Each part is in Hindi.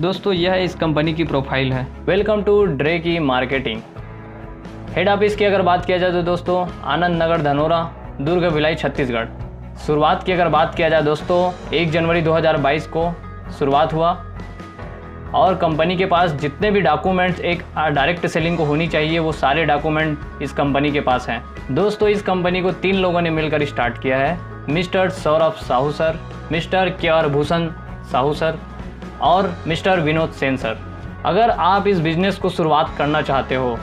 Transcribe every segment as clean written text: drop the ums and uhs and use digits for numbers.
दोस्तों यह इस कंपनी की प्रोफाइल है। वेलकम टू ड्रे की मार्केटिंग। हेड ऑफिस की अगर बात किया जाए तो दोस्तों आनंद नगर धनोरा, दुर्ग भिलाई छत्तीसगढ़। शुरुआत की अगर बात किया जाए दोस्तों 1 जनवरी 2022 को शुरुआत हुआ और कंपनी के पास जितने भी डॉक्यूमेंट्स एक डायरेक्ट सेलिंग को होनी चाहिए वो सारे डॉक्यूमेंट इस कंपनी के पास हैं। दोस्तों इस कंपनी को 3 लोगों ने मिलकर स्टार्ट किया है, mister Saurabh Sahu sir, mister KR Bhushan Sahu sir और मिस्टर विनोद सेन सर। अगर आप इस बिज़नेस को शुरुआत करना चाहते हो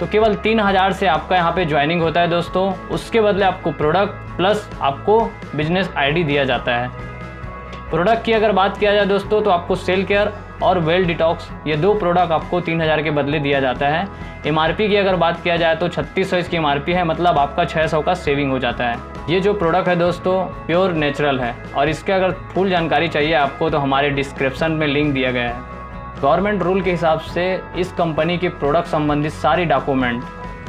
तो केवल 3000 से आपका यहाँ पे ज्वाइनिंग होता है दोस्तों। उसके बदले आपको प्रोडक्ट प्लस आपको बिजनेस आईडी दिया जाता है। प्रोडक्ट की अगर बात किया जाए दोस्तों तो आपको सेल केयर और वेल डिटॉक्स ये 2 प्रोडक्ट आपको 3000 के बदले दिया जाता है। एमआरपी की अगर बात किया जाए तो 3600 इसकी एमआरपी है, मतलब आपका 600 का सेविंग हो जाता है। ये जो प्रोडक्ट है दोस्तों प्योर नेचुरल है और इसके अगर फुल जानकारी चाहिए आपको तो हमारे डिस्क्रिप्शन में लिंक दिया गया है। गवर्नमेंट रूल के हिसाब से इस कंपनी के प्रोडक्ट संबंधित सारी डॉक्यूमेंट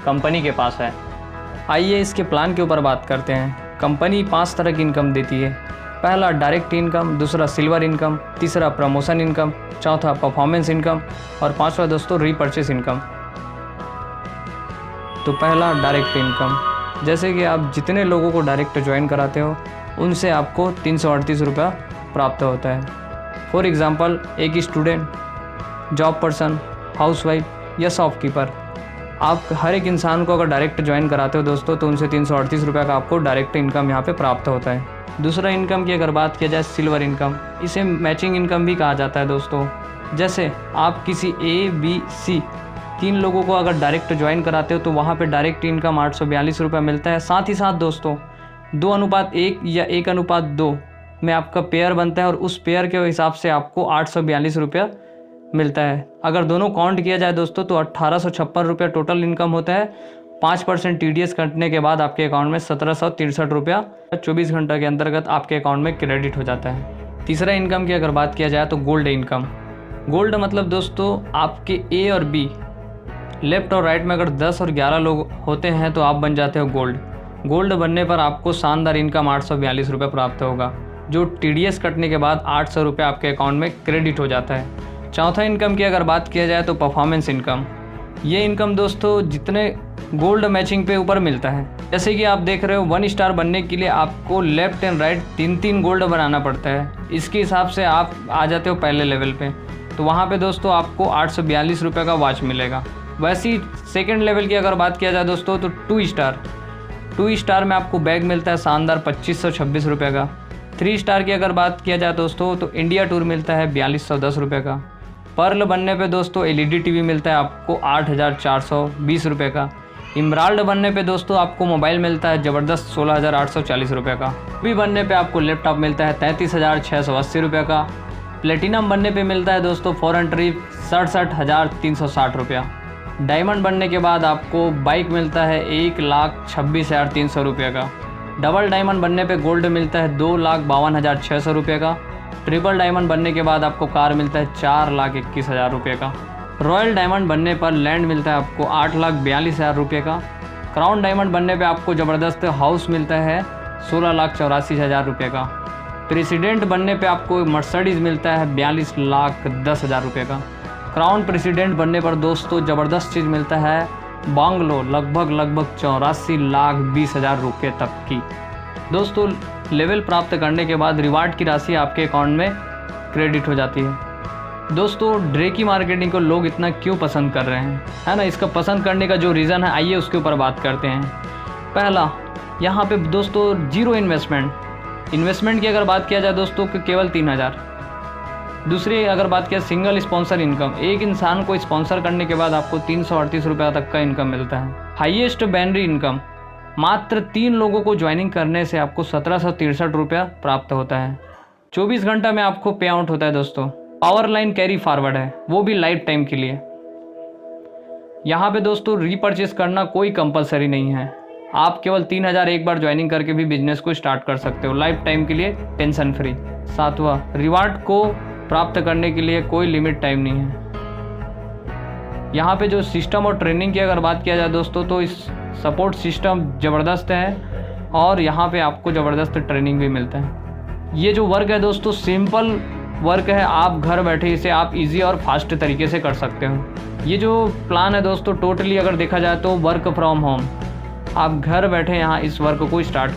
कंपनी के पास है। आइए इसके प्लान के ऊपर बात करते हैं। कंपनी 5 तरह की इनकम देती है। पहला डायरेक्ट इनकम, दूसरा सिल्वर इनकम, तीसरा प्रमोशन इनकम, चौथा परफॉर्मेंस इनकम और 5वां दोस्तों रीपर्चेस इनकम। तो पहला डायरेक्ट इनकम, जैसे कि आप जितने लोगों को डायरेक्ट ज्वाइन कराते हो उनसे आपको 338 रुपया प्राप्त होता है। फॉर एग्ज़ाम्पल एक स्टूडेंट, जॉब पर्सन, हाउसवाइफ या शॉपकीपर, आप हर एक इंसान को अगर डायरेक्ट ज्वाइन कराते हो दोस्तों तो उनसे 338 रुपये का आपको डायरेक्ट इनकम यहाँ पे प्राप्त होता है। दूसरा इनकम की अगर बात किया जाए सिल्वर इनकम, इसे मैचिंग इनकम भी कहा जाता है दोस्तों। जैसे आप किसी ABC 3 लोगों को अगर डायरेक्ट ज्वाइन कराते हो तो वहाँ पे डायरेक्ट इनकम 842 रुपये मिलता है। साथ ही साथ दोस्तों 2:1 या 1:2 में आपका पेयर बनता है और उस पेयर के हिसाब से आपको 842 रुपया मिलता है। अगर दोनों काउंट किया जाए दोस्तों तो 1856 रुपया टोटल इनकम होता है। 5% TDS कटने के बाद आपके अकाउंट में 1763 रुपया 24 घंटे के अंतर्गत आपके अकाउंट में क्रेडिट हो जाता है। तीसरा इनकम की अगर बात किया जाए तो गोल्ड इनकम। गोल्ड मतलब दोस्तों आपके A और B लेफ्ट और राइट में अगर 10 और 11 लोग होते हैं तो आप बन जाते हो गोल्ड। गोल्ड बनने पर आपको शानदार इनकम 842 रुपये प्राप्त होगा, जो TDS कटने के बाद 800 रुपये आपके अकाउंट में क्रेडिट हो जाता है। चौथा इनकम की अगर बात किया जाए तो परफॉर्मेंस इनकम। ये इनकम दोस्तों जितने गोल्ड मैचिंग पे ऊपर मिलता है, जैसे कि आप देख रहे हो 1 स्टार बनने के लिए आपको लेफ्ट एंड राइट 3-3 गोल्ड बनाना पड़ता है। इसके हिसाब से आप आ जाते हो पहले लेवल पे, तो वहाँ पे दोस्तों आपको 842 रुपये का वॉच मिलेगा। वैसे ही सेकेंड लेवल की अगर बात किया जाए दोस्तों तो 2 स्टार में आपको बैग मिलता है शानदार 2526 रुपये का। 3 स्टार की अगर बात किया जाए दोस्तों तो इंडिया टूर मिलता है 4210 रुपये का। पर्ल बनने पे दोस्तों LED TV मिलता है आपको 8420 रुपये का। इमराल्ड बनने पे दोस्तों आपको मोबाइल मिलता है ज़बरदस्त 16840 रुपये का। भी बनने पे आपको लैपटॉप मिलता है 33680 रुपये का। प्लेटिनम बनने पे मिलता है दोस्तों फॉरेन ट्रिप 67,360 रुपया। डायमंड बनने के बाद आपको बाइक मिलता है 1,26,300 रुपये का। डबल डायमंड बनने पे गोल्ड मिलता है 2,52,600 रुपये का। ट्रिपल डायमंड बनने के बाद आपको कार मिलता है 4,21,000 रुपये का। रॉयल डायमंड बनने पर लैंड मिलता है आपको 8,42,000 रुपये का। क्राउन डायमंड बनने पे आपको ज़बरदस्त हाउस मिलता है 16,84,000 रुपये का। प्रेसिडेंट बनने पे आपको मर्सिडीज़ मिलता है 42,10,000 रुपये का। क्राउन प्रेसिडेंट बनने पर दोस्तों ज़बरदस्त चीज़ मिलता है बांग्लो लगभग 84,20,000 रुपये तक की। दोस्तों लेवल प्राप्त करने के बाद रिवार्ड की राशि आपके अकाउंट में क्रेडिट हो जाती है। दोस्तों ड्रे की मार्केटिंग को लोग इतना क्यों पसंद कर रहे हैं, है ना? इसका पसंद करने का जो रीज़न है आइए उसके ऊपर बात करते हैं। पहला, यहाँ पे दोस्तों 0 इन्वेस्टमेंट की अगर बात किया जाए दोस्तों कि केवल 3000। दूसरी अगर बात किया सिंगल स्पॉन्सर इनकम, एक इंसान को स्पॉन्सर करने के बाद आपको 338 रुपये तक का इनकम मिलता है। हाईएस्ट बैनरी इनकम, मात्र 3 लोगों को ज्वाइनिंग करने से आपको 1763 रुपया प्राप्त होता है। 24 घंटा में आपको पे आउट होता है दोस्तों। पावर लाइन कैरी फॉरवर्ड है, वो भी लाइफ टाइम के लिए। यहाँ पे दोस्तों रीपरचेस करना कोई कंपलसरी नहीं है। आप केवल 3000 एक बार ज्वाइनिंग करके भी बिजनेस को स्टार्ट कर सकते हो, लाइफ टाइम के लिए टेंशन फ्री। 7वां, रिवार्ड को प्राप्त करने के लिए कोई लिमिट टाइम नहीं है। यहाँ पे जो सिस्टम और ट्रेनिंग की अगर बात किया जाए दोस्तों तो इस सपोर्ट सिस्टम ज़बरदस्त है और यहाँ पे आपको ज़बरदस्त ट्रेनिंग भी मिलता है। ये जो वर्क है दोस्तों सिंपल वर्क है, आप घर बैठे इसे आप इजी और फास्ट तरीके से कर सकते हो। ये जो प्लान है दोस्तों टोटली अगर देखा जाए तो वर्क फ्रॉम होम, आप घर बैठे यहाँ इस वर्क को स्टार्ट